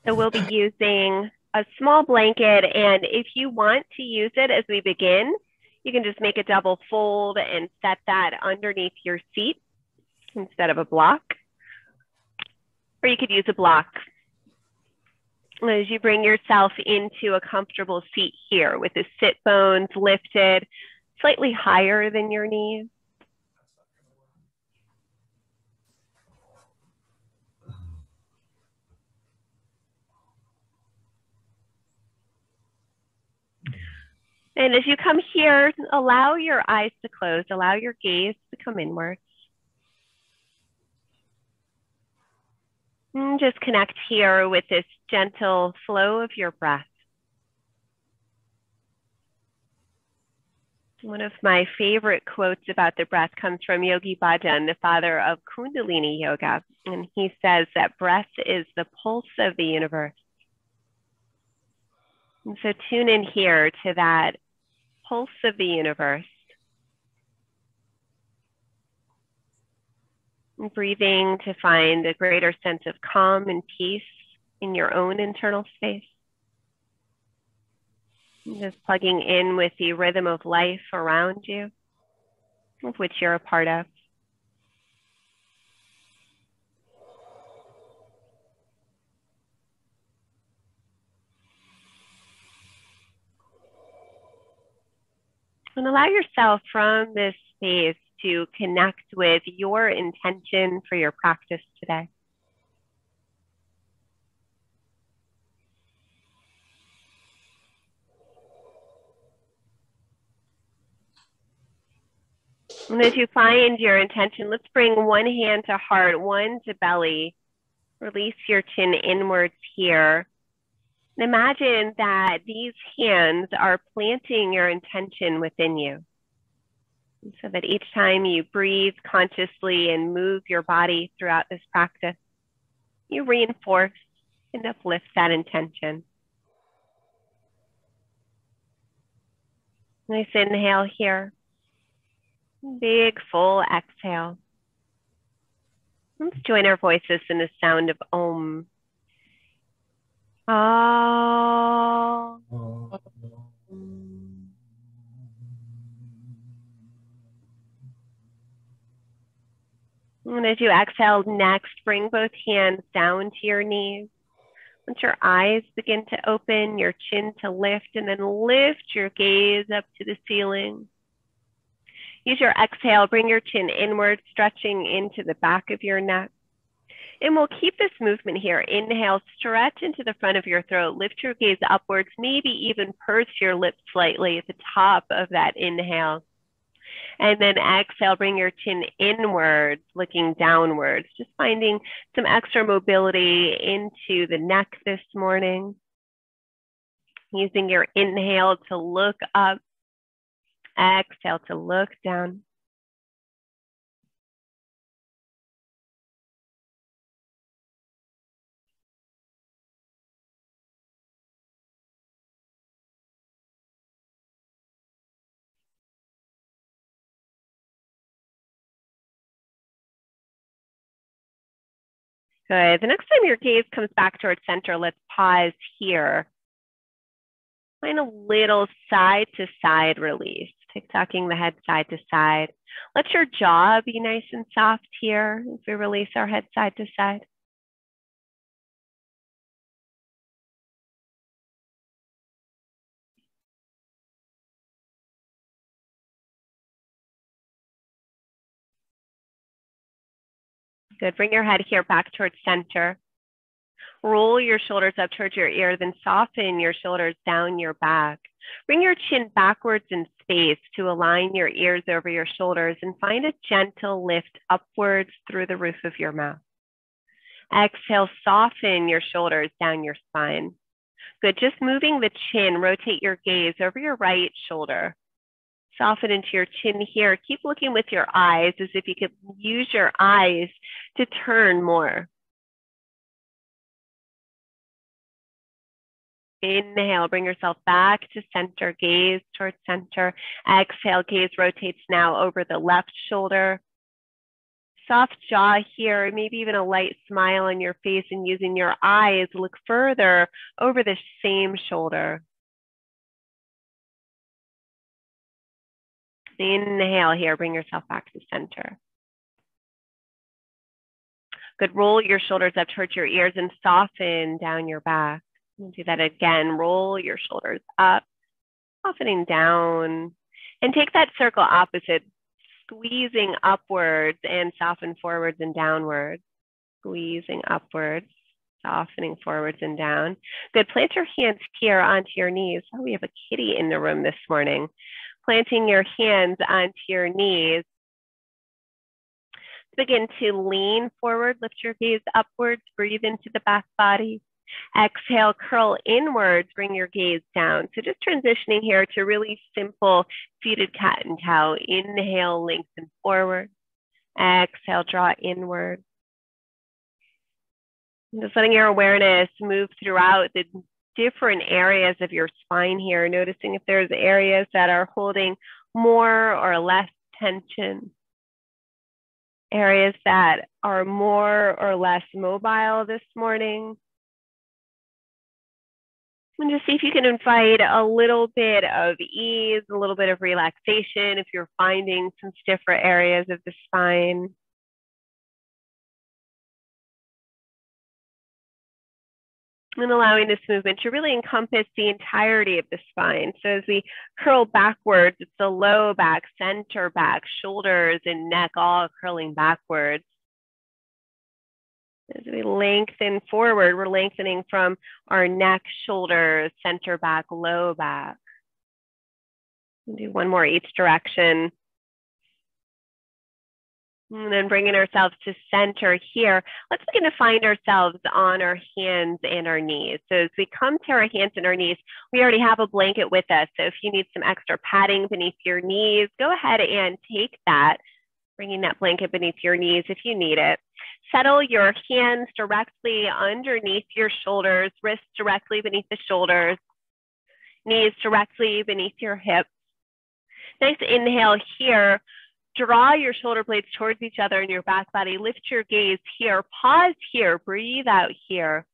So we'll be using a small blanket, and if you want to use it as we begin, you can just make a double fold and set that underneath your seat instead of a block. Or you could use a block. As you bring yourself into a comfortable seat here with the sit bones lifted slightly higher than your knees. And as you come here, allow your eyes to close, allow your gaze to come inwards. And just connect here with this gentle flow of your breath. One of my favorite quotes about the breath comes from Yogi Bhajan, the father of Kundalini Yoga. And he says that breath is the pulse of the universe. And so tune in here to that pulse of the universe. And breathing to find a greater sense of calm and peace in your own internal space. And just plugging in with the rhythm of life around you, of which you're a part of. And allow yourself from this space to connect with your intention for your practice today. And as you find your intention, let's bring one hand to heart, one to belly. Release your chin inwards here. And imagine that these hands are planting your intention within you. And so that each time you breathe consciously and move your body throughout this practice, you reinforce and uplift that intention. Nice inhale here. Big, full exhale. Let's join our voices in the sound of Om. Ah. And as you exhale next, bring both hands down to your knees. Let your eyes begin to open, your chin to lift, and then lift your gaze up to the ceiling. Use your exhale, bring your chin inward, stretching into the back of your neck. And we'll keep this movement here. Inhale, stretch into the front of your throat, lift your gaze upwards, maybe even purse your lips slightly at the top of that inhale. And then exhale, bring your chin inwards, looking downwards, just finding some extra mobility into the neck this morning. Using your inhale to look up, exhale to look down. Good. The next time your gaze comes back towards center, let's pause here. Find a little side to side release. Tucking the head side to side. Let your jaw be nice and soft here as we release our head side to side. Good. Bring your head here back towards center. Roll your shoulders up towards your ear, then soften your shoulders down your back. Bring your chin backwards in space to align your ears over your shoulders and find a gentle lift upwards through the roof of your mouth. Exhale, soften your shoulders down your spine. Good, just moving the chin, rotate your gaze over your right shoulder. Soften into your chin here. Keep looking with your eyes as if you could use your eyes to turn more. Inhale, bring yourself back to center, gaze towards center. Exhale, gaze rotates now over the left shoulder. soft jaw here, maybe even a light smile on your face, and using your eyes, look further over the same shoulder. Inhale here, bring yourself back to center. Good, roll your shoulders up towards your ears and soften down your back. Do that again, roll your shoulders up, softening down, and take that circle opposite, squeezing upwards and soften forwards and downwards. Squeezing upwards, softening forwards and down. Good, plant your hands here onto your knees. Oh, we have a kitty in the room this morning. Planting your hands onto your knees. Begin to lean forward, lift your gaze upwards, breathe into the back body. Exhale, curl inwards, bring your gaze down. So just transitioning here to really simple seated cat and cow. Inhale, lengthen forward. Exhale, draw inward. And just letting your awareness move throughout the different areas of your spine here, noticing if there's areas that are holding more or less tension. Areas that are more or less mobile this morning. And just see if you can invite a little bit of ease, a little bit of relaxation if you're finding some stiffer areas of the spine. And allowing this movement to really encompass the entirety of the spine. So as we curl backwards, it's the low back, center back, shoulders and neck all curling backwards. As we lengthen forward, we're lengthening from our neck, shoulders, center back, low back. We'll do one more each direction. And then bringing ourselves to center here, let's begin to find ourselves on our hands and our knees. So as we come to our hands and our knees, we already have a blanket with us. So if you need some extra padding beneath your knees, go ahead and take that, bringing that blanket beneath your knees if you need it. Settle your hands directly underneath your shoulders, wrists directly beneath the shoulders, knees directly beneath your hips. Nice inhale here. Draw your shoulder blades towards each other in your back body. Lift your gaze here. Pause here. Breathe out here.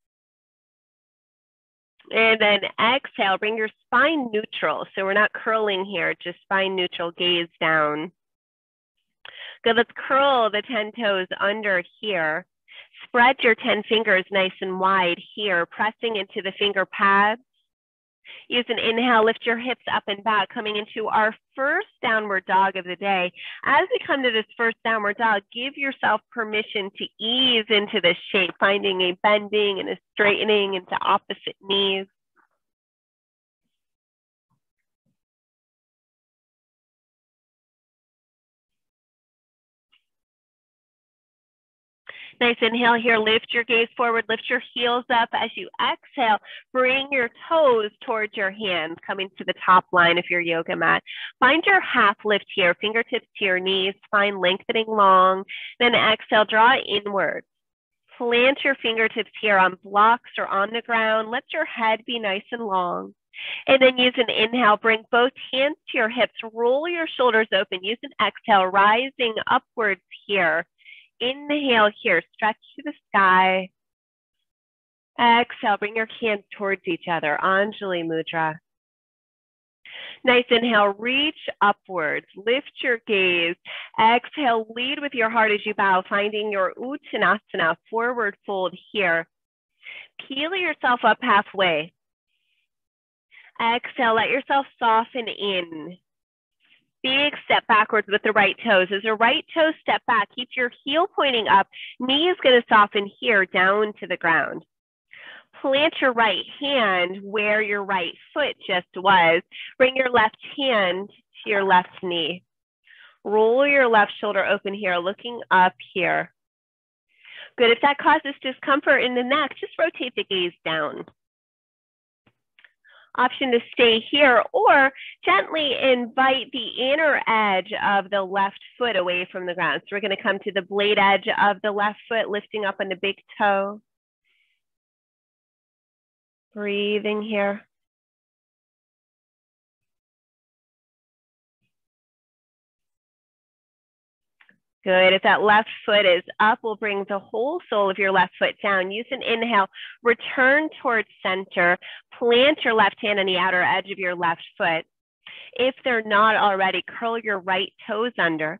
And then exhale. Bring your spine neutral. So we're not curling here, just spine neutral. Gaze down. Good. Let's curl the 10 toes under here. Spread your 10 fingers nice and wide here, pressing into the finger pads. Use an inhale, lift your hips up and back, coming into our first downward dog of the day. As we come to this first downward dog, give yourself permission to ease into this shape, finding a bending and a straightening into opposite knees. Nice inhale here, lift your gaze forward, lift your heels up. As you exhale, bring your toes towards your hands, coming to the top line of your yoga mat. Find your half lift here, fingertips to your knees, spine lengthening long. Then exhale, draw inward. Plant your fingertips here on blocks or on the ground. Let your head be nice and long. And then use an inhale, bring both hands to your hips, roll your shoulders open. Use an exhale, rising upwards here. Inhale here, stretch to the sky. Exhale, bring your hands towards each other, Anjali Mudra. Nice inhale, reach upwards, lift your gaze. Exhale, lead with your heart as you bow, finding your Uttanasana, forward fold here. Peel yourself up halfway. Exhale, let yourself soften in. Big step backwards with the right toes. As the right toe step back, keep your heel pointing up. Knee is going to soften here down to the ground. Plant your right hand where your right foot just was. Bring your left hand to your left knee. Roll your left shoulder open here, looking up here. Good. If that causes discomfort in the neck, just rotate the gaze down. Option to stay here, or gently invite the inner edge of the left foot away from the ground. So we're going to come to the blade edge of the left foot, lifting up on the big toe. Breathing here. Good. If that left foot is up, we'll bring the whole sole of your left foot down. Use an inhale. Return towards center. Plant your left hand on the outer edge of your left foot. If they're not already, curl your right toes under.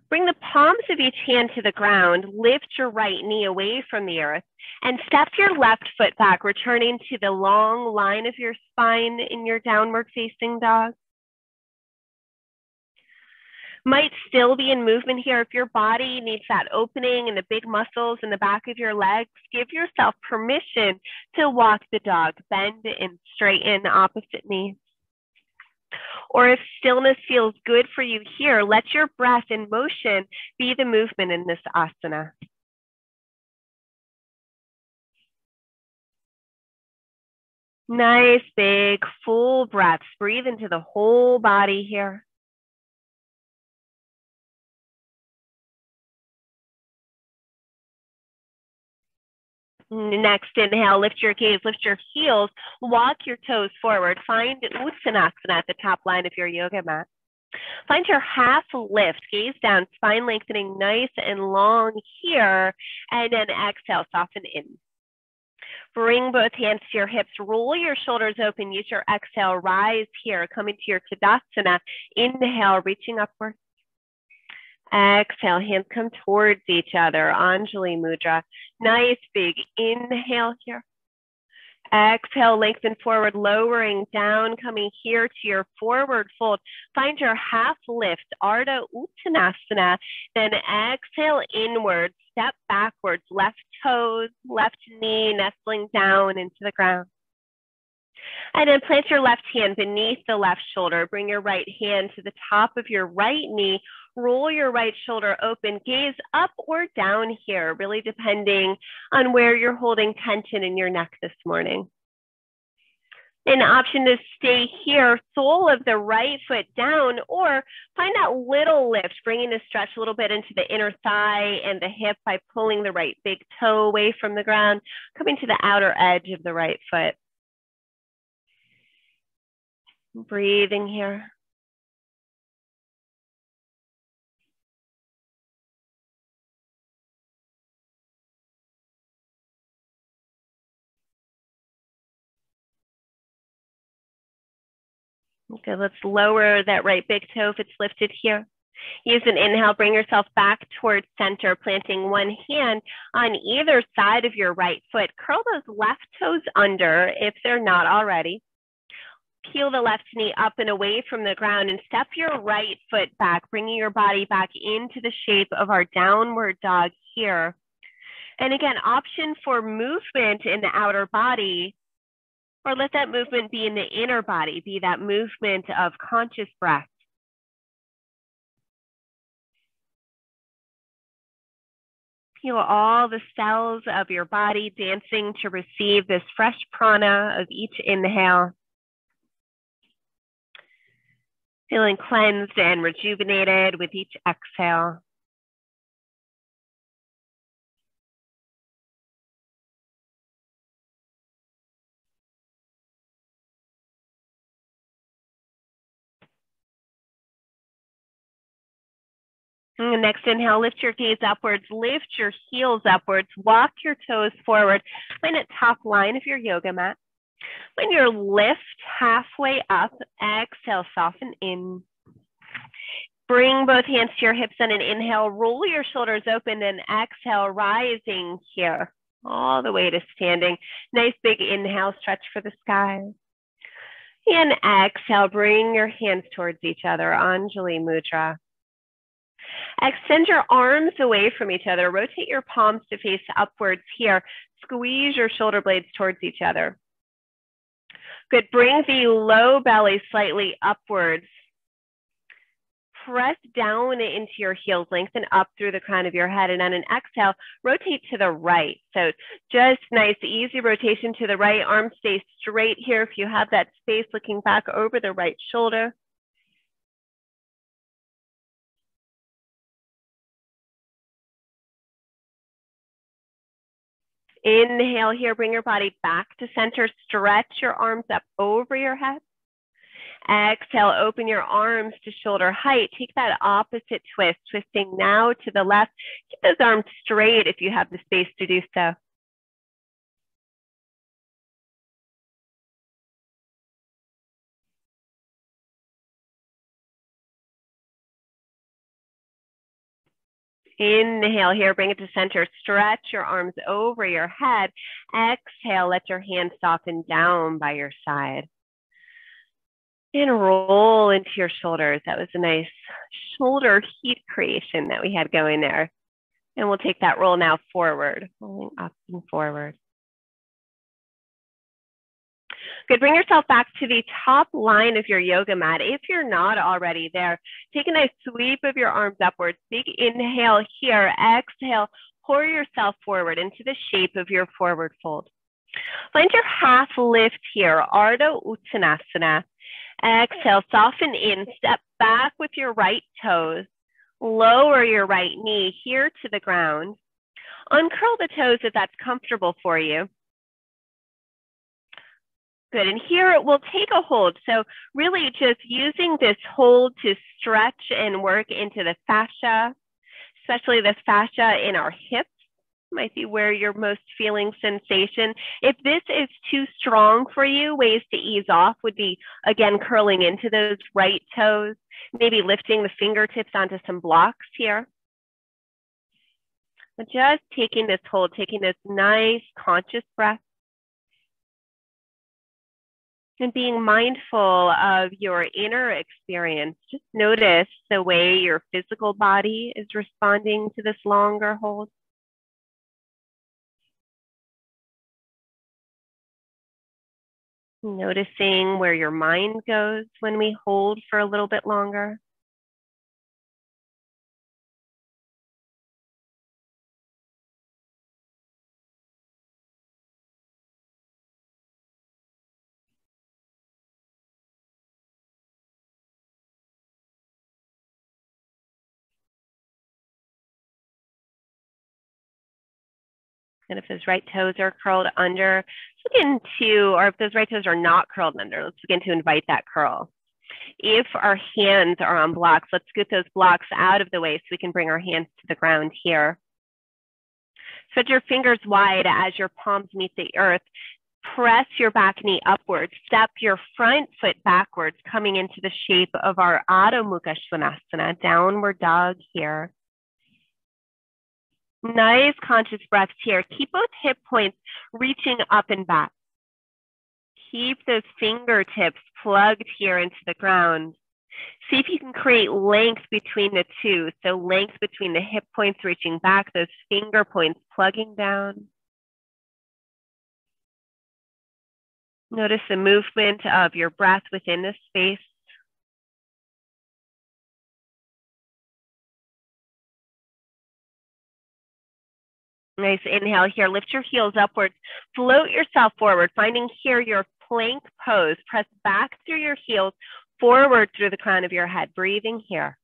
Bring the palms of each hand to the ground. Lift your right knee away from the earth and step your left foot back, returning to the long line of your spine in your downward facing dog. Might still be in movement here. If your body needs that opening and the big muscles in the back of your legs, give yourself permission to walk the dog. Bend and straighten opposite knees. Or if stillness feels good for you here, let your breath and motion be the movement in this asana. Nice, big, full breaths. Breathe into the whole body here. Next inhale, lift your gaze, lift your heels, walk your toes forward. Find Uttanasana at the top line of your yoga mat. Find your half lift, gaze down, spine lengthening nice and long here, and then exhale, soften in. Bring both hands to your hips, roll your shoulders open, use your exhale, rise here, coming to your Tadasana. Inhale, reaching upward. Exhale, hands come towards each other, Anjali Mudra. Nice big inhale here. Exhale, lengthen forward, lowering down, coming here to your forward fold. Find your half lift, Ardha Uttanasana. Then exhale inward, step backwards, left toes, left knee nestling down into the ground. And then plant your left hand beneath the left shoulder. Bring your right hand to the top of your right knee. Roll your right shoulder open. Gaze up or down here, really depending on where you're holding tension in your neck this morning. An option to stay here, sole of the right foot down, or find that little lift, bringing the stretch a little bit into the inner thigh and the hip by pulling the right big toe away from the ground, coming to the outer edge of the right foot. Breathing here. Okay, let's lower that right big toe if it's lifted here. Use an inhale, bring yourself back towards center, planting one hand on either side of your right foot. Curl those left toes under if they're not already. Peel the left knee up and away from the ground and step your right foot back, bringing your body back into the shape of our downward dog here. And again, option for movement in the outer body, or let that movement be in the inner body, be that movement of conscious breath. Feel all the cells of your body dancing to receive this fresh prana of each inhale. Feeling cleansed and rejuvenated with each exhale. And next inhale, lift your gaze upwards, lift your heels upwards, walk your toes forward. Find that top line of your yoga mat. When you lift halfway up, exhale, soften in. Bring both hands to your hips on an inhale, roll your shoulders open and exhale, rising here, all the way to standing. Nice big inhale, stretch for the sky. And exhale, bring your hands towards each other, Anjali Mudra. Extend your arms away from each other. Rotate your palms to face upwards here. Squeeze your shoulder blades towards each other. Good. Bring the low belly slightly upwards. Press down into your heels, lengthen up through the crown of your head, and on an exhale, rotate to the right. So just nice, easy rotation to the right. Arms stay straight here if you have that space, looking back over the right shoulder. Inhale here, bring your body back to center. Stretch your arms up over your head. Exhale, open your arms to shoulder height. Take that opposite twist, twisting now to the left. Keep those arms straight if you have the space to do so. Inhale here, bring it to center. Stretch your arms over your head. Exhale, let your hands soften down by your side. And roll into your shoulders. That was a nice shoulder heat creation that we had going there. And we'll take that roll now forward, rolling up and forward. Good, bring yourself back to the top line of your yoga mat. If you're not already there, take a nice sweep of your arms upwards. Big inhale here, exhale, pour yourself forward into the shape of your forward fold. Find your half lift here, Ardha Uttanasana. Exhale, soften in, step back with your right toes. Lower your right knee here to the ground. Uncurl the toes if that's comfortable for you. Good, and here we'll take a hold. So really just using this hold to stretch and work into the fascia, especially the fascia in our hips might be where you're most feeling sensation. If this is too strong for you, ways to ease off would be, again, curling into those right toes, maybe lifting the fingertips onto some blocks here. But just taking this hold, taking this nice conscious breath. And being mindful of your inner experience. Just notice the way your physical body is responding to this longer hold. Noticing where your mind goes when we hold for a little bit longer. And if those right toes are curled under, let's begin to, or if those right toes are not curled under, let's begin to invite that curl. If our hands are on blocks, let's scoot those blocks out of the way so we can bring our hands to the ground here. Spread your fingers wide as your palms meet the earth. Press your back knee upwards. Step your front foot backwards, coming into the shape of our Adho Mukha Svanasana, downward dog here. Nice conscious breaths here. Keep both hip points reaching up and back. Keep those fingertips plugged here into the ground. See if you can create length between the two. So length between the hip points reaching back, those finger points plugging down. Notice the movement of your breath within this space. Nice inhale here. Lift your heels upwards. Float yourself forward, finding here your plank pose. Press back through your heels, forward through the crown of your head. Breathing here.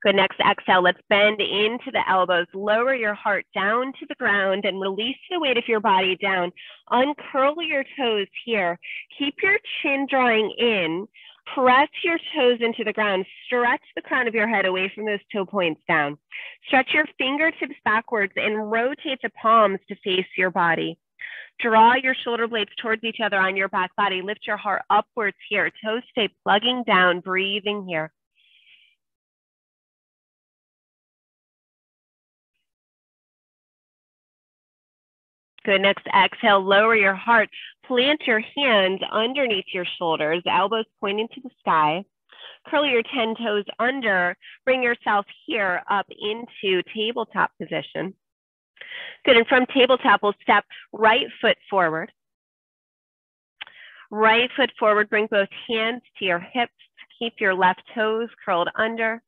Good, next exhale, let's bend into the elbows. Lower your heart down to the ground and release the weight of your body down. Uncurl your toes here. Keep your chin drawing in. Press your toes into the ground. Stretch the crown of your head away from those toe points down. Stretch your fingertips backwards and rotate the palms to face your body. Draw your shoulder blades towards each other on your back body. Lift your heart upwards here. Toes stay plugging down, breathing here. Good, next exhale, lower your heart. Plant your hands underneath your shoulders, elbows pointing to the sky. Curl your 10 toes under. Bring yourself here up into tabletop position. Good, and from tabletop, we'll step right foot forward. Right foot forward, bring both hands to your hips. Keep your left toes curled under.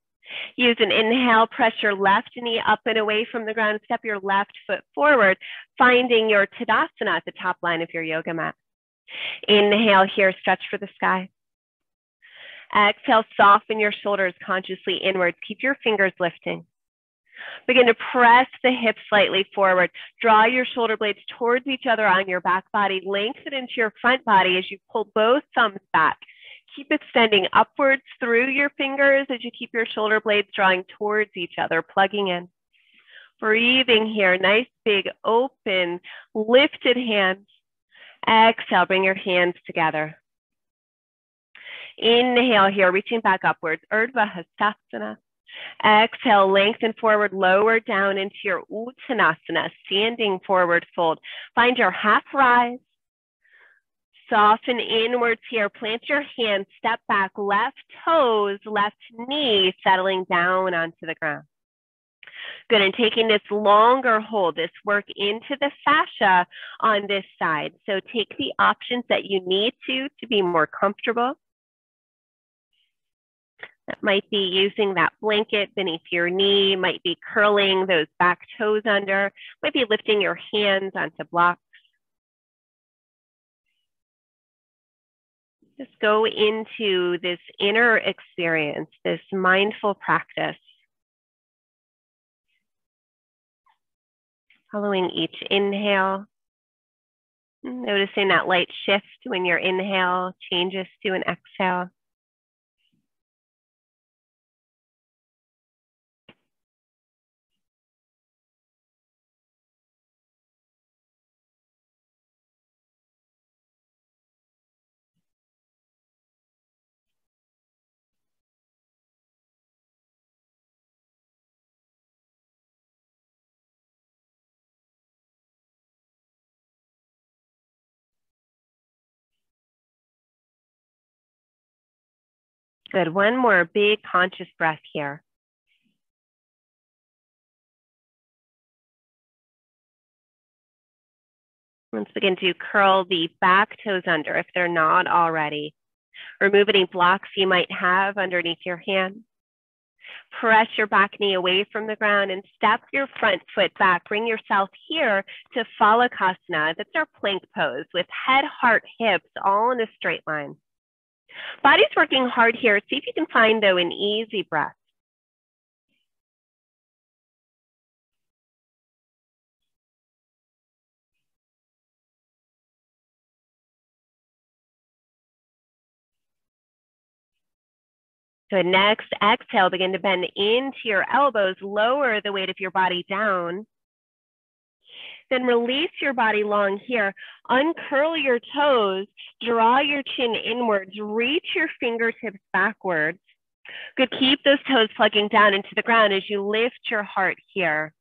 Use an inhale, press your left knee up and away from the ground. Step your left foot forward, finding your Tadasana at the top line of your yoga mat. Inhale here, stretch for the sky. Exhale, soften your shoulders consciously inwards. Keep your fingers lifting. Begin to press the hips slightly forward. Draw your shoulder blades towards each other on your back body. Lengthen into your front body as you pull both thumbs back. Keep extending upwards through your fingers as you keep your shoulder blades drawing towards each other, plugging in. Breathing here, nice big open, lifted hands. Exhale, bring your hands together. Inhale here, reaching back upwards, Urdhva Hastasana. Exhale, lengthen forward, lower down into your Uttanasana, standing forward fold. Find your half rise. Soften inwards here, plant your hands, step back, left toes, left knee, settling down onto the ground. Good, and taking this longer hold, this work into the fascia on this side. So take the options that you need to be more comfortable. That might be using that blanket beneath your knee, might be curling those back toes under, might be lifting your hands onto blocks. Just go into this inner experience, this mindful practice. Following each inhale, noticing that light shift when your inhale changes to an exhale. Good, one more big conscious breath here. Let's begin to curl the back toes under if they're not already. Remove any blocks you might have underneath your hand. Press your back knee away from the ground and step your front foot back. Bring yourself here to Phalakasana. That's our plank pose with head, heart, hips all in a straight line. Body's working hard here. See if you can find, though, an easy breath. Good, next exhale, begin to bend into your elbows, lower the weight of your body down. Then release your body long here, uncurl your toes, draw your chin inwards, reach your fingertips backwards. Good, keep those toes plugging down into the ground as you lift your heart here.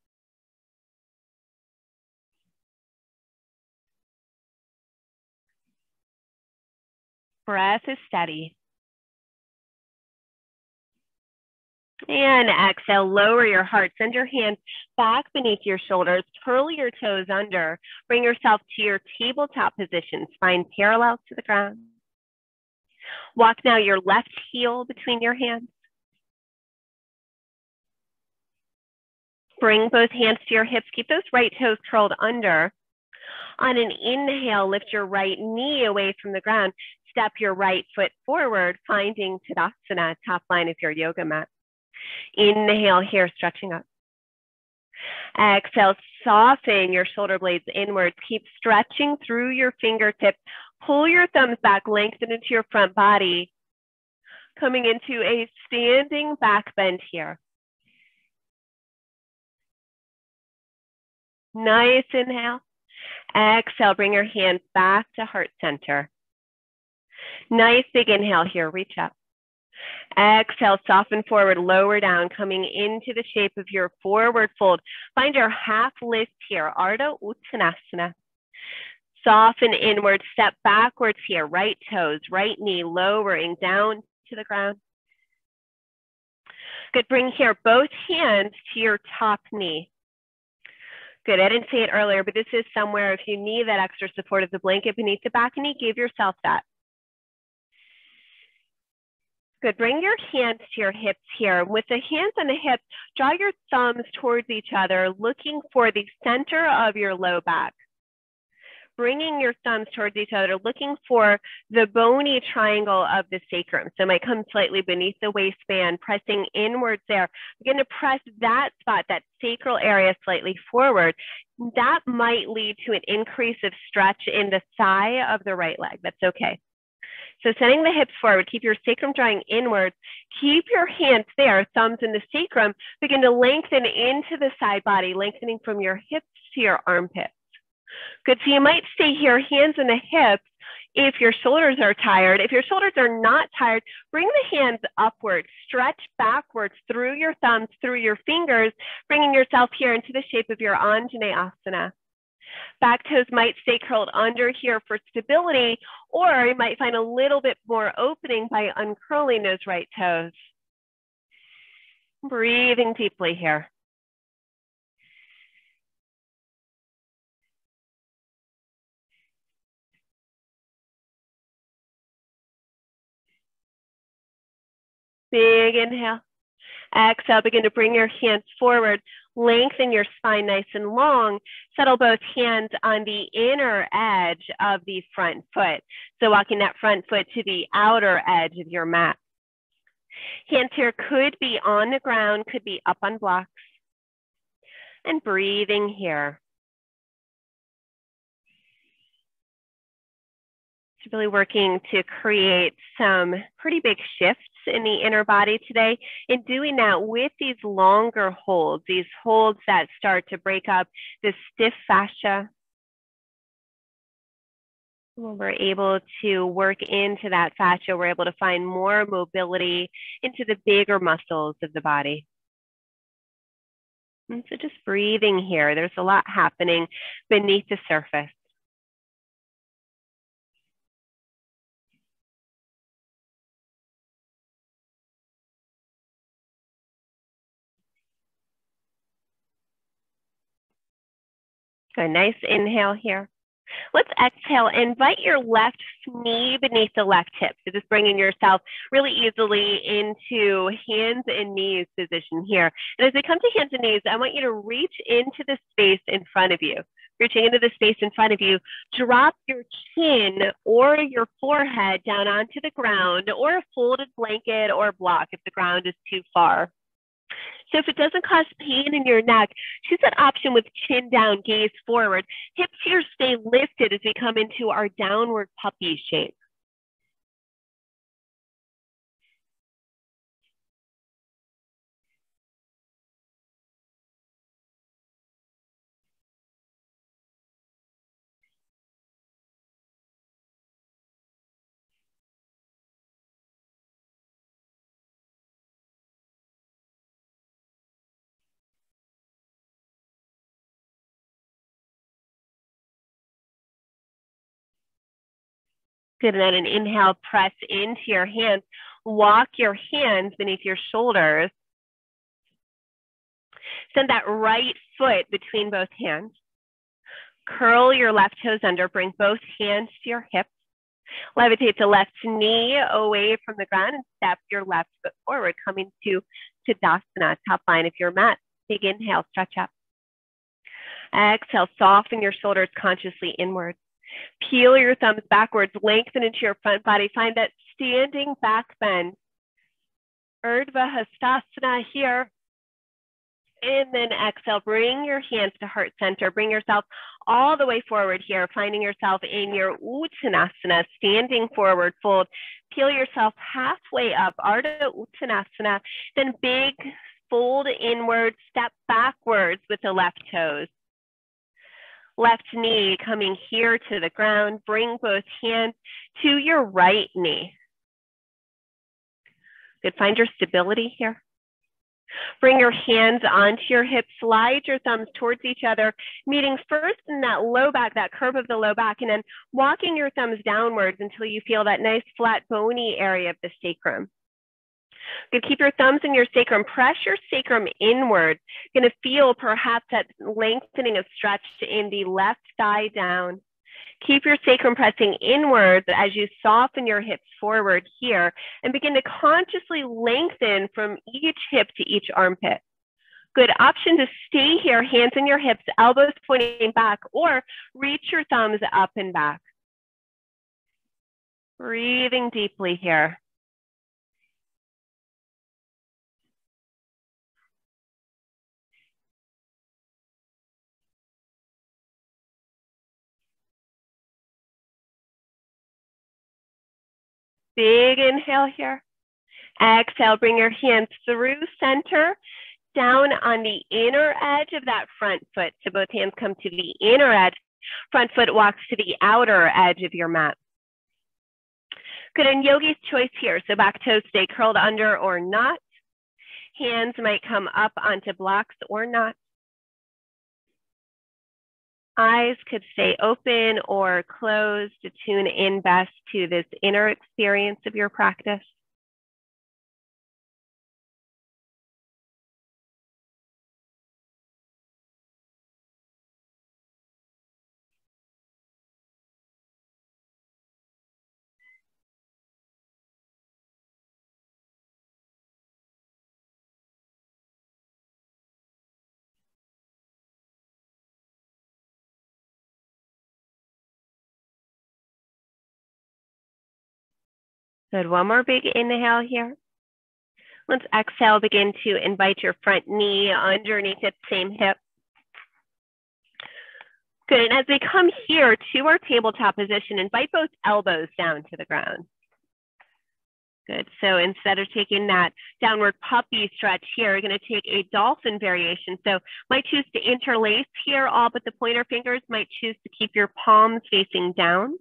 Breath is steady. And exhale, lower your heart. Send your hands back beneath your shoulders. Curl your toes under. Bring yourself to your tabletop position. Spine parallel to the ground. Walk now your left heel between your hands. Bring both hands to your hips. Keep those right toes curled under. On an inhale, lift your right knee away from the ground. Step your right foot forward, finding Tadasana, top line of your yoga mat. Inhale here, stretching up. Exhale, soften your shoulder blades inwards. Keep stretching through your fingertips. Pull your thumbs back, lengthen into your front body. Coming into a standing back bend here. Nice inhale. Exhale, bring your hands back to heart center. Nice big inhale here, reach up. Exhale, soften forward, lower down, coming into the shape of your forward fold. Find your half lift here, Ardha Uttanasana. Soften inward, step backwards here, right toes, right knee, lowering down to the ground. Good, bring here both hands to your top knee. Good, I didn't say it earlier, but this is somewhere if you need that extra support of the blanket beneath the back knee, give yourself that. Good, bring your hands to your hips here. With the hands on the hips, draw your thumbs towards each other, looking for the center of your low back. bringing your thumbs towards each other, looking for the bony triangle of the sacrum. So it might come slightly beneath the waistband, pressing inwards there. Begin to press that spot, that sacral area slightly forward. That might lead to an increase of stretch in the thigh of the right leg. That's okay. So sending the hips forward, keep your sacrum drawing inwards, keep your hands there, thumbs in the sacrum, begin to lengthen into the side body, lengthening from your hips to your armpits. Good, so you might stay here, hands in the hips, if your shoulders are tired. If your shoulders are not tired, bring the hands upward, stretch backwards through your thumbs, through your fingers, bringing yourself here into the shape of your Anjaneyasana. Back toes might stay curled under here for stability, or you might find a little bit more opening by uncurling those right toes. Breathing deeply here. Big inhale. Exhale, begin to bring your hands forward. Lengthen your spine nice and long. Settle both hands on the inner edge of the front foot. So walking that front foot to the outer edge of your mat. Hands here could be on the ground, could be up on blocks. And breathing here. It's really working to create some pretty big shifts in the inner body today. In doing that with these longer holds, these holds that start to break up the stiff fascia, when we're able to work into that fascia, we're able to find more mobility into the bigger muscles of the body. And so just breathing here, there's a lot happening beneath the surface. Good, nice inhale here. Let's exhale. Invite your left knee beneath the left hip. So just bringing yourself really easily into hands and knees position here. And as we come to hands and knees, I want you to reach into the space in front of you. Reaching into the space in front of you, drop your chin or your forehead down onto the ground, or a folded blanket or block if the ground is too far. So if it doesn't cause pain in your neck, choose that option with chin down, gaze forward. Hips here stay lifted as we come into our downward puppy shape. Good, and then an inhale, press into your hands. Walk your hands beneath your shoulders. Send that right foot between both hands. Curl your left toes under, bring both hands to your hips. Levitate the left knee away from the ground and step your left foot forward, coming to Tadasana, top line of your mat. Big inhale, stretch up. Exhale, soften your shoulders consciously inward. Peel your thumbs backwards, lengthen into your front body. Find that standing back bend. Urdhva Hastasana here. And then exhale, bring your hands to heart center. Bring yourself all the way forward here, finding yourself in your Uttanasana, standing forward fold. Peel yourself halfway up, Ardha Uttanasana. Then big fold inward, step backwards with the left toes. Left knee coming here to the ground. Bring both hands to your right knee. Good, find your stability here. Bring your hands onto your hips, slide your thumbs towards each other, meeting first in that low back, that curve of the low back, and then walking your thumbs downwards until you feel that nice flat bony area of the sacrum. Good, keep your thumbs in your sacrum, press your sacrum inward. Gonna feel perhaps that lengthening of stretch in the left thigh down. Keep your sacrum pressing inwards as you soften your hips forward here and begin to consciously lengthen from each hip to each armpit. Good option to stay here, hands in your hips, elbows pointing back, or reach your thumbs up and back. Breathing deeply here. Big inhale here. Exhale, bring your hands through center, down on the inner edge of that front foot. So both hands come to the inner edge. Front foot walks to the outer edge of your mat. Good, and yogi's choice here. So back toes stay curled under or not. Hands might come up onto blocks or not. Eyes could stay open or closed to tune in best to this inner experience of your practice. Good, one more big inhale here. Let's exhale, begin to invite your front knee underneath its same hip. Good, and as we come here to our tabletop position, invite both elbows down to the ground. Good, so instead of taking that downward puppy stretch here, we're gonna take a dolphin variation. So might choose to interlace here, all but the pointer fingers, might choose to keep your palms facing down.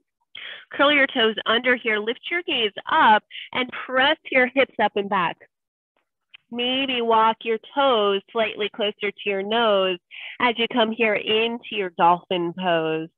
Curl your toes under here, lift your gaze up and press your hips up and back. Maybe walk your toes slightly closer to your nose as you come here into your dolphin pose.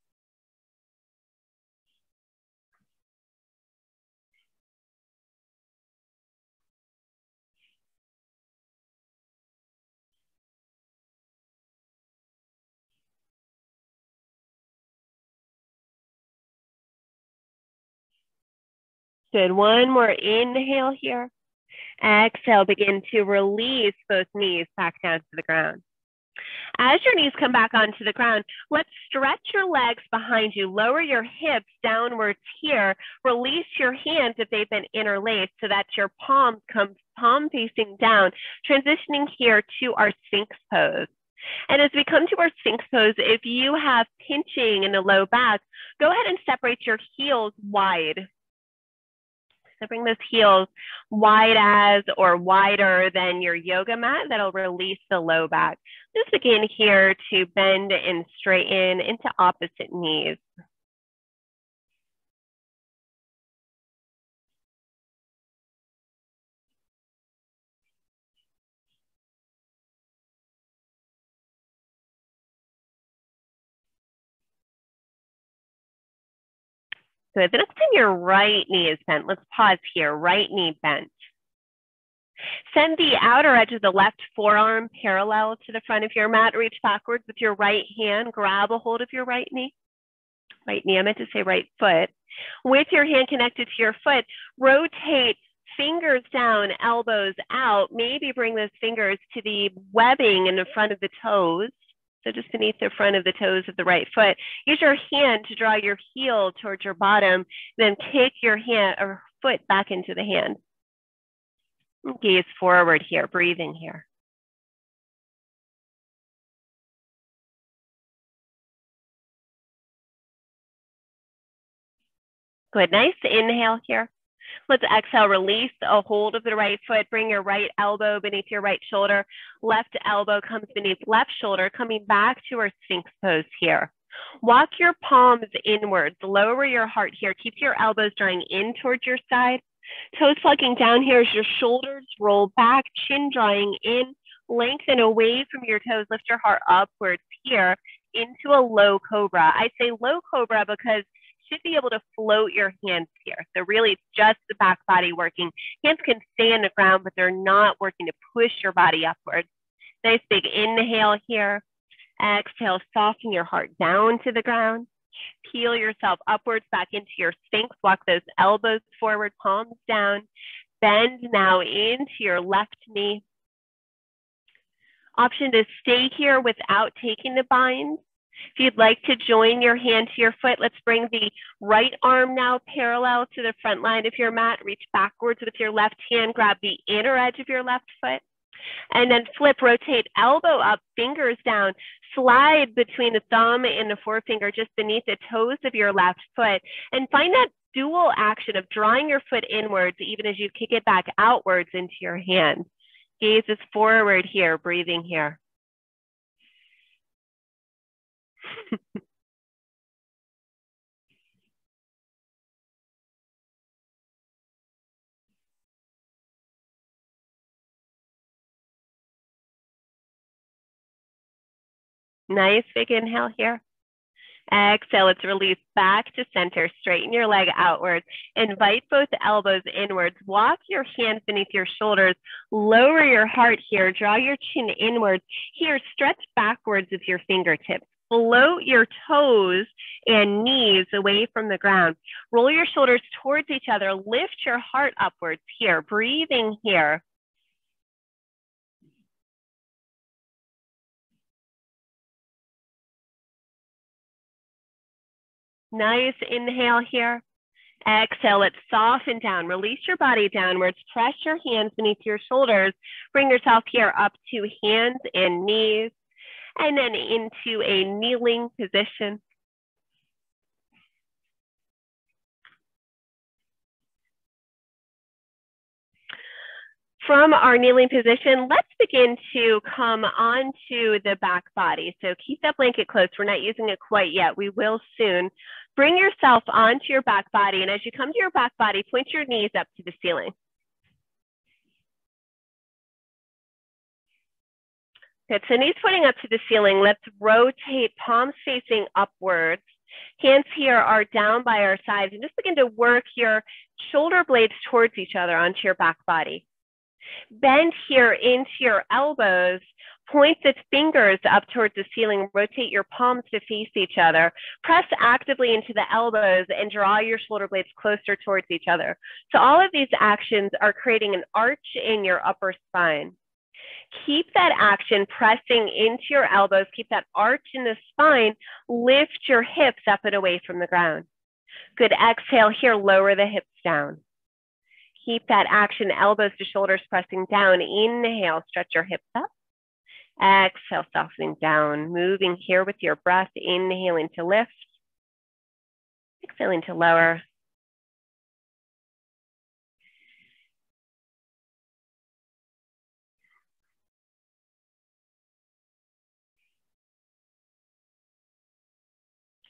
Good, one more inhale here. Exhale, begin to release both knees back down to the ground. As your knees come back onto the ground, let's stretch your legs behind you. Lower your hips downwards here. Release your hands if they've been interlaced so that your palms come palm facing down, transitioning here to our Sphinx pose. And as we come to our Sphinx pose, if you have pinching in the low back, go ahead and separate your heels wide. So bring those heels wide as or wider than your yoga mat. That'll release the low back. Just begin here to bend and straighten into opposite knees. Good. The next time your right knee is bent, let's pause here. Right knee bent. Send the outer edge of the left forearm parallel to the front of your mat. Reach backwards with your right hand. Grab a hold of your right knee. Right knee, I meant to say right foot. With your hand connected to your foot, rotate fingers down, elbows out. Maybe bring those fingers to the webbing in the front of the toes. So just beneath the front of the toes of the right foot. Use your hand to draw your heel towards your bottom, then kick your hand or foot back into the hand. Gaze forward here, breathing here. Good, nice inhale here. Let's exhale, release a hold of the right foot. Bring your right elbow beneath your right shoulder. Left elbow comes beneath left shoulder, coming back to our Sphinx pose here. Walk your palms inwards, lower your heart here. Keep your elbows drawing in towards your side. Toes plugging down here as your shoulders roll back, chin drawing in, lengthen away from your toes. Lift your heart upwards here into a low cobra. I say low cobra because should be able to float your hands here. So really it's just the back body working. Hands can stay on the ground, but they're not working to push your body upwards. Nice big inhale here. Exhale, soften your heart down to the ground. Peel yourself upwards back into your Sphinx. Walk those elbows forward, palms down. Bend now into your left knee. Option to stay here without taking the bind. If you'd like to join your hand to your foot, let's bring the right arm now parallel to the front line of your mat. Reach backwards with your left hand, grab the inner edge of your left foot, and then flip, rotate, elbow up, fingers down, slide between the thumb and the forefinger just beneath the toes of your left foot, and find that dual action of drawing your foot inwards even as you kick it back outwards into your hand. Gaze is forward here, breathing here. Nice big inhale here. Exhale, let's release back to center. Straighten your leg outwards. Invite both elbows inwards. Walk your hands beneath your shoulders. Lower your heart here. Draw your chin inwards. Here, stretch backwards with your fingertips. Float your toes and knees away from the ground. Roll your shoulders towards each other. Lift your heart upwards here. Breathing here. Nice inhale here. Exhale, let's soften down. Release your body downwards. Press your hands beneath your shoulders. Bring yourself here up to hands and knees, and then into a kneeling position. From our kneeling position, let's begin to come onto the back body. So keep that blanket close. We're not using it quite yet. We will soon. Bring yourself onto your back body. And as you come to your back body, point your knees up to the ceiling. Good, so knees pointing up to the ceiling. Let's rotate, palms facing upwards. Hands here are down by our sides. And just begin to work your shoulder blades towards each other onto your back body. Bend here into your elbows. Point the fingers up towards the ceiling. Rotate your palms to face each other. Press actively into the elbows and draw your shoulder blades closer towards each other. So all of these actions are creating an arch in your upper spine. Keep that action pressing into your elbows. Keep that arch in the spine. Lift your hips up and away from the ground. Good, exhale here, lower the hips down. Keep that action, elbows to shoulders pressing down. Inhale, stretch your hips up. Exhale, softening down. Moving here with your breath, inhaling to lift. Exhaling to lower.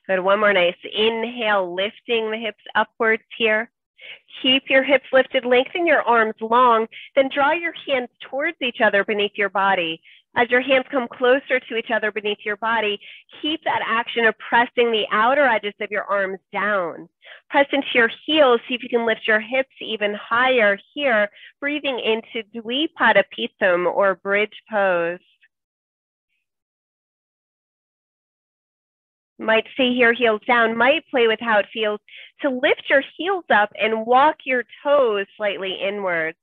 Good, one more nice inhale, lifting the hips upwards here. Keep your hips lifted, lengthen your arms long, then draw your hands towards each other beneath your body. As your hands come closer to each other beneath your body, keep that action of pressing the outer edges of your arms down. Press into your heels, see if you can lift your hips even higher here, breathing into Dvipadapitham or bridge pose. Might stay here, heels down, might play with how it feels to lift your heels up and walk your toes slightly inwards.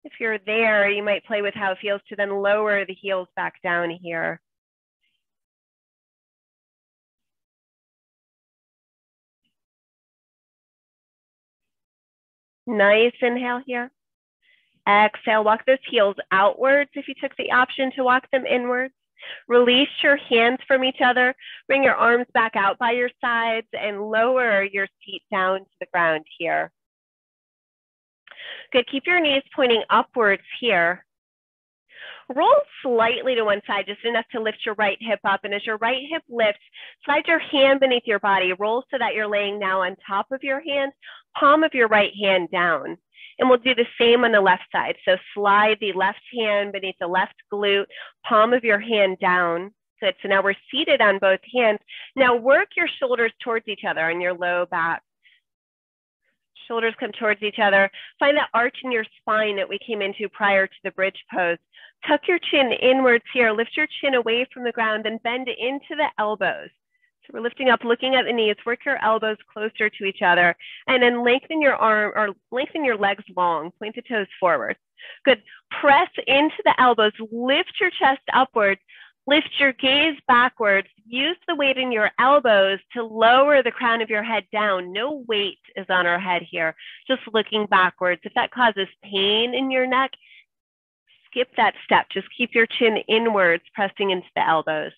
If you're there, you might play with how it feels to then lower the heels back down here. Nice inhale here. Exhale, walk those heels outwards if you took the option to walk them inwards. Release your hands from each other. Bring your arms back out by your sides and lower your feet down to the ground here. Good, keep your knees pointing upwards here. Roll slightly to one side, just enough to lift your right hip up. And as your right hip lifts, slide your hand beneath your body. Roll so that you're laying now on top of your hand, palm of your right hand down. And we'll do the same on the left side. So slide the left hand beneath the left glute, palm of your hand down. Good, so now we're seated on both hands. Now work your shoulders towards each other on your low back. Shoulders come towards each other. Find that arch in your spine that we came into prior to the bridge pose. Tuck your chin inwards here. Lift your chin away from the ground and bend into the elbows. So we're lifting up, looking at the knees, work your elbows closer to each other, and then lengthen your arm or lengthen your legs long, point the toes forward. Good. Press into the elbows, lift your chest upwards, lift your gaze backwards, use the weight in your elbows to lower the crown of your head down. No weight is on our head here, just looking backwards. If that causes pain in your neck, skip that step. Just keep your chin inwards, pressing into the elbows.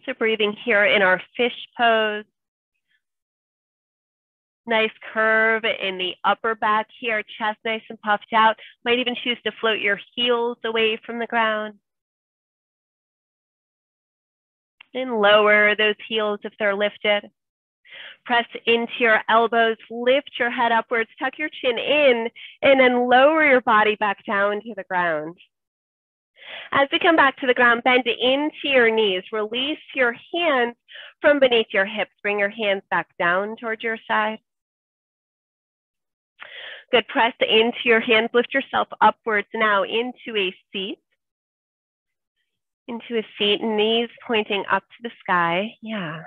So breathing here in our fish pose. Nice curve in the upper back here, chest nice and puffed out. Might even choose to float your heels away from the ground. And lower those heels if they're lifted. Press into your elbows, lift your head upwards, tuck your chin in, and then lower your body back down to the ground. As we come back to the ground, bend into your knees. Release your hands from beneath your hips. Bring your hands back down towards your side. Good. Press into your hands. Lift yourself upwards now into a seat. Into a seat, knees pointing up to the sky. Yeah.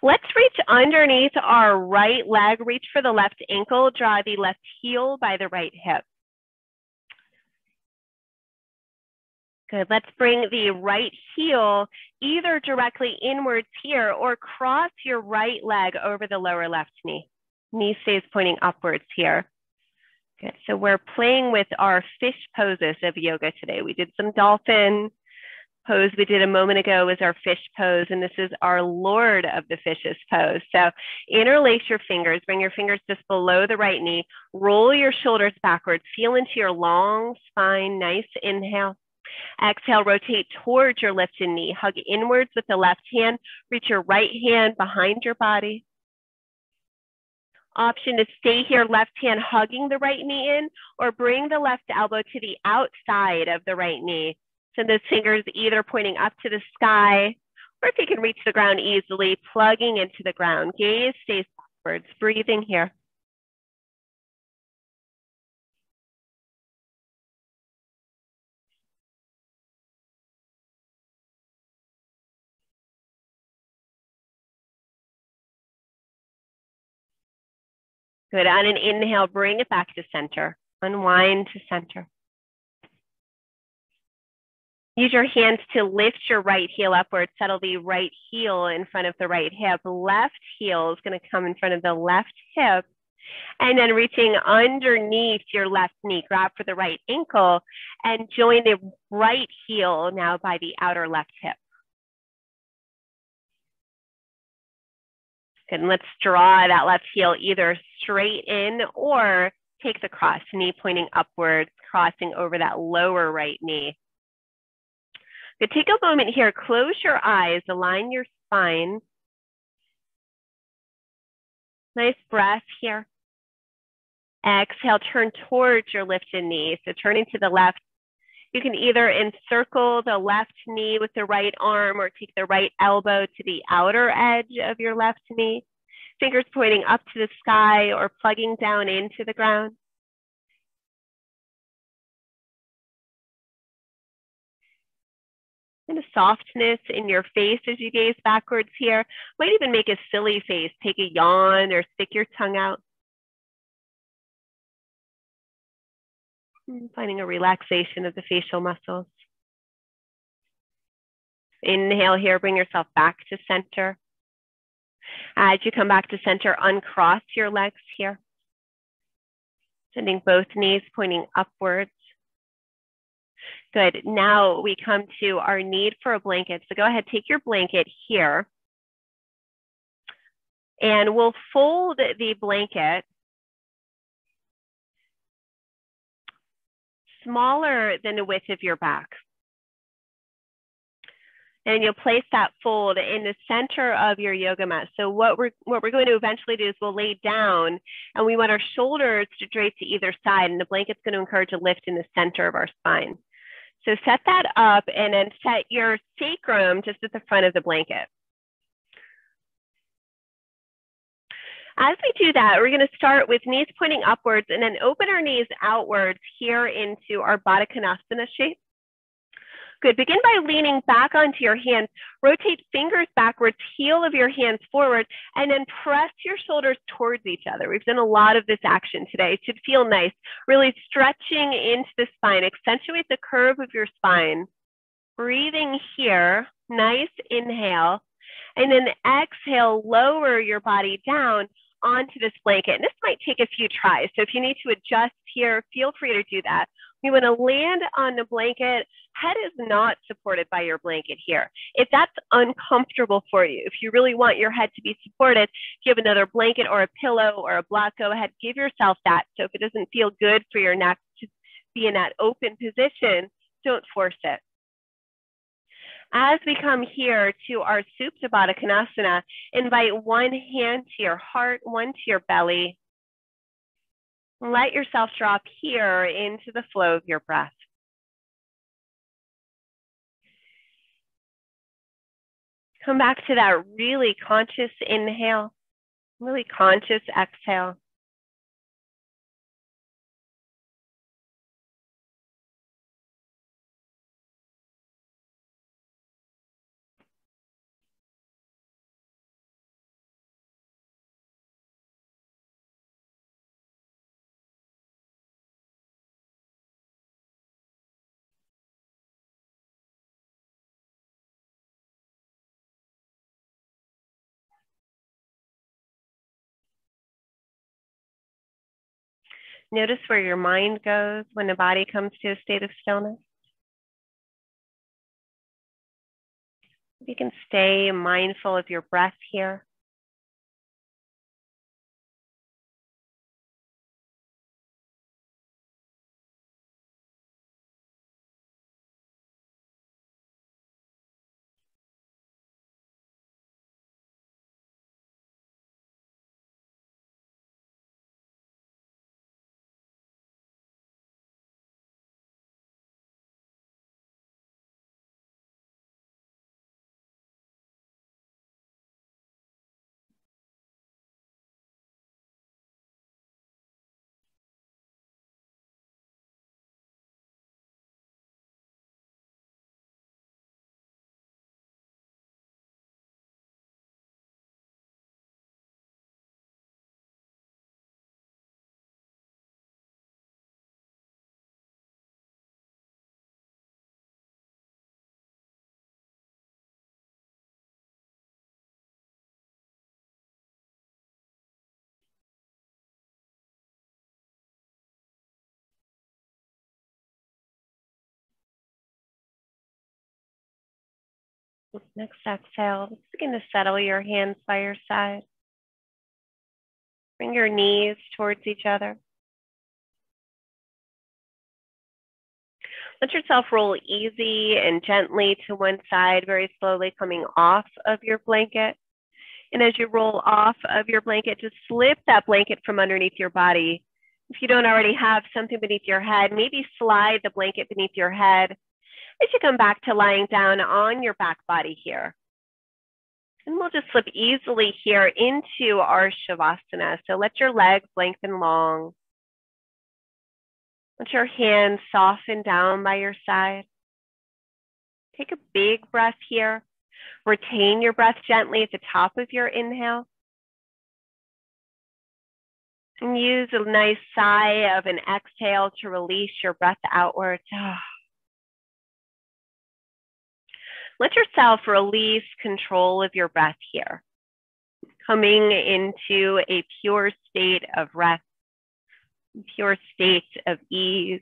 Let's reach underneath our right leg. Reach for the left ankle. Draw the left heel by the right hip. Good. Let's bring the right heel either directly inwards here or cross your right leg over the lower left knee. Knee stays pointing upwards here. Good. So we're playing with our fish poses of yoga today. We did some dolphin pose we did a moment ago was our fish pose, and this is our Lord of the Fishes pose. So interlace your fingers, bring your fingers just below the right knee, roll your shoulders backwards, feel into your long spine, nice inhale. Exhale, rotate towards your lifted knee, hug inwards with the left hand, reach your right hand behind your body. Option to stay here, left hand hugging the right knee in, or bring the left elbow to the outside of the right knee. So those fingers either pointing up to the sky, or if you can reach the ground easily, plugging into the ground. Gaze stays backwards, breathing here. Good. On an inhale, bring it back to center. Unwind to center. Use your hands to lift your right heel upward. Settle the right heel in front of the right hip. Left heel is going to come in front of the left hip. And then reaching underneath your left knee, grab for the right ankle and join the right heel now by the outer left hip. Good. And let's draw that left heel either straight in or take the cross, knee pointing upwards, crossing over that lower right knee. Good. Take a moment here, close your eyes, align your spine. Nice breath here. Exhale, turn towards your lifted knee. So turning to the left, you can either encircle the left knee with the right arm or take the right elbow to the outer edge of your left knee. Fingers pointing up to the sky or plugging down into the ground. And a softness in your face as you gaze backwards here. Might even make a silly face. Take a yawn or stick your tongue out. Finding a relaxation of the facial muscles. Inhale here, bring yourself back to center. As you come back to center, uncross your legs here. Sending both knees pointing upwards. Good. Now we come to our need for a blanket. So go ahead, take your blanket here. And we'll fold the blanket smaller than the width of your back. And you'll place that fold in the center of your yoga mat. So what we're going to eventually do is we'll lay down and we want our shoulders to drape to either side, and the blanket's going to encourage a lift in the center of our spine. So set that up and then set your sacrum just at the front of the blanket. As we do that, we're going to start with knees pointing upwards and then open our knees outwards here into our Baddha Konasana shape. Good. Begin by leaning back onto your hands. Rotate fingers backwards, heel of your hands forward, and then press your shoulders towards each other. We've done a lot of this action today. It should feel nice. Really stretching into the spine. Accentuate the curve of your spine. Breathing here. Nice inhale. And then exhale, lower your body down onto this blanket. And this might take a few tries. So if you need to adjust here, feel free to do that. We want to land on the blanket. Head is not supported by your blanket here. If that's uncomfortable for you, if you really want your head to be supported, if you have another blanket or a pillow or a block, go ahead, give yourself that. So if it doesn't feel good for your neck to be in that open position, don't force it. As we come here to our Supta Baddha Konasana, invite one hand to your heart, one to your belly. Let yourself drop here into the flow of your breath. Come back to that really conscious inhale, really conscious exhale. Notice where your mind goes when the body comes to a state of stillness. You can stay mindful of your breath here. Next exhale, just begin to settle your hands by your side. Bring your knees towards each other. Let yourself roll easy and gently to one side, very slowly coming off of your blanket. And as you roll off of your blanket, just slip that blanket from underneath your body. If you don't already have something beneath your head, maybe slide the blanket beneath your head as you come back to lying down on your back body here. And we'll just slip easily here into our Shavasana. So let your legs lengthen long. Let your hands soften down by your side. Take a big breath here. Retain your breath gently at the top of your inhale. And use a nice sigh of an exhale to release your breath outwards. Let yourself release control of your breath here. Coming into a pure state of rest, pure state of ease.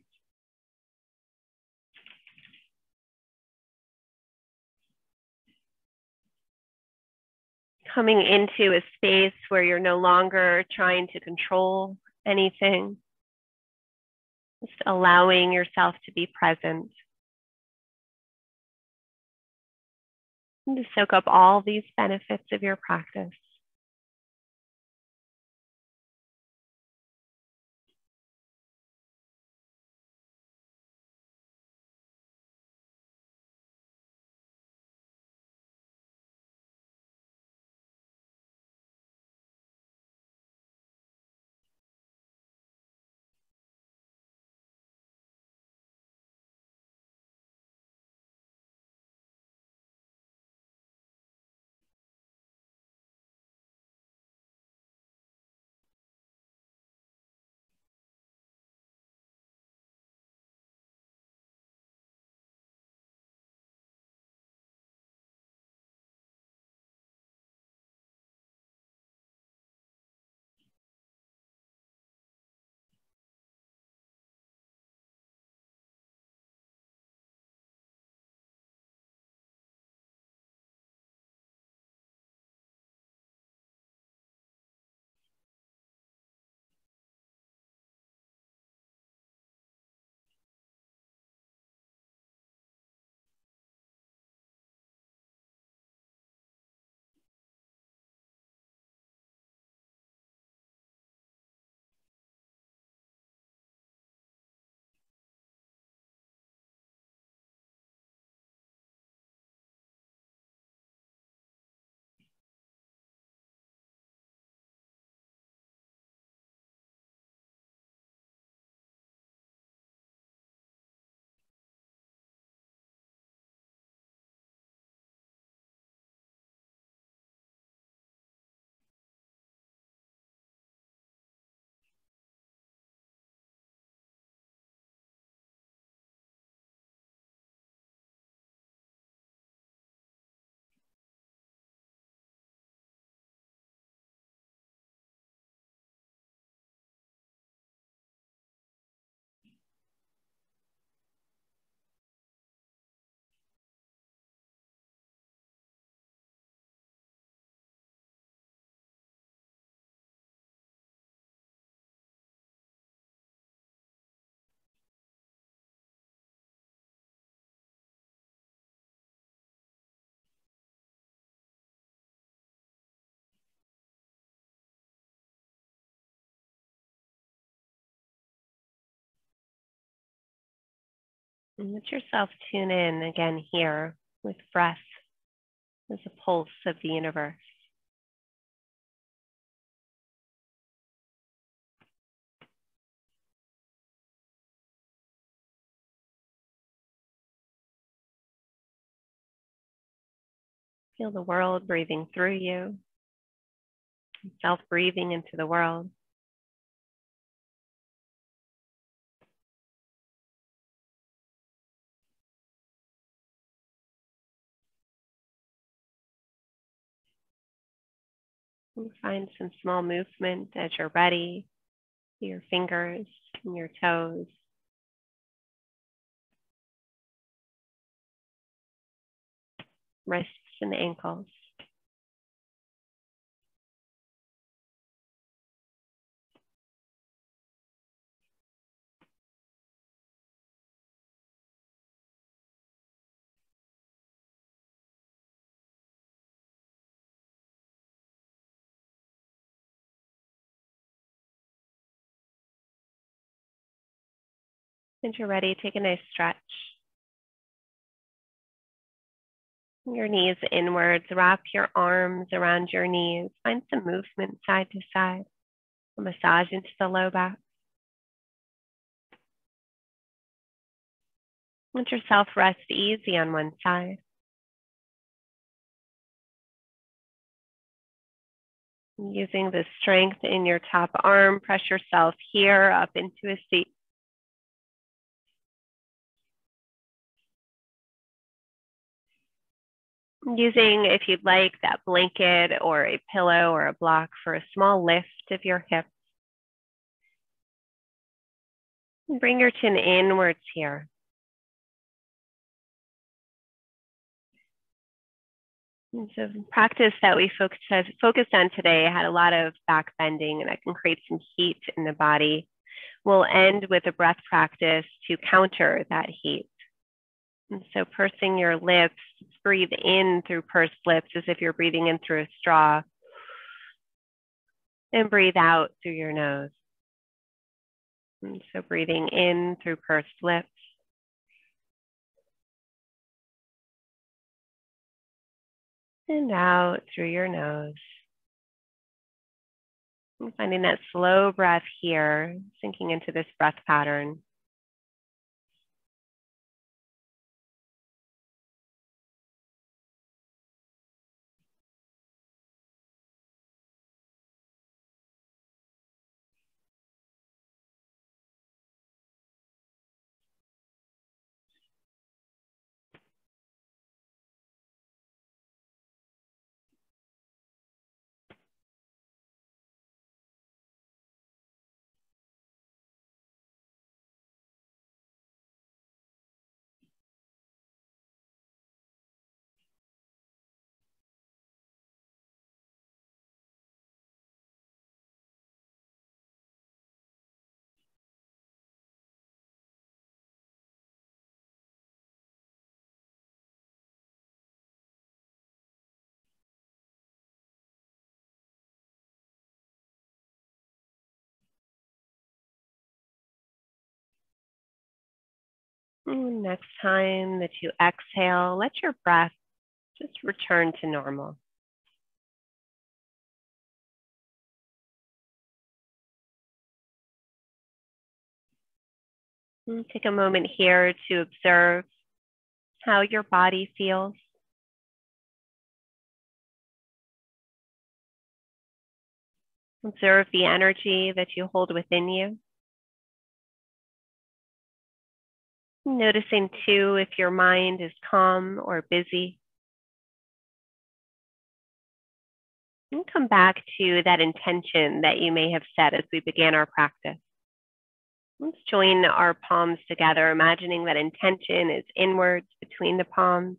Coming into a space where you're no longer trying to control anything. Just allowing yourself to be present. And to soak up all these benefits of your practice. And let yourself tune in again here with breath as a pulse of the universe. Feel the world breathing through you, self breathing into the world. And find some small movement as you're ready, your fingers and your toes. Wrists and ankles. Once you're ready, take a nice stretch. Your knees inwards, wrap your arms around your knees. Find some movement side to side. A massage into the low back. Let yourself rest easy on one side. Using the strength in your top arm, press yourself here up into a seat. Using, if you'd like, that blanket or a pillow or a block for a small lift of your hips. Bring your chin inwards here. And so the practice that we focused on today had a lot of back bending, and that can create some heat in the body. We'll end with a breath practice to counter that heat. And so pursing your lips, breathe in through pursed lips as if you're breathing in through a straw. And breathe out through your nose. And so breathing in through pursed lips. And out through your nose. And finding that slow breath here, sinking into this breath pattern. And next time that you exhale, let your breath just return to normal. And take a moment here to observe how your body feels. Observe the energy that you hold within you. Noticing too if your mind is calm or busy. And come back to that intention that you may have set as we began our practice. Let's join our palms together, imagining that intention is inwards between the palms.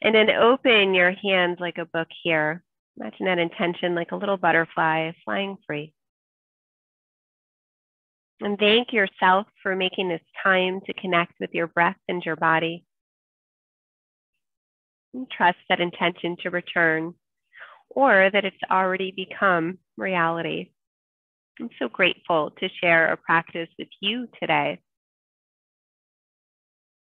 And then open your hands like a book here. Imagine that intention like a little butterfly flying free. And thank yourself for making this time to connect with your breath and your body. And trust that intention to return, or that it's already become reality. I'm so grateful to share a practice with you today.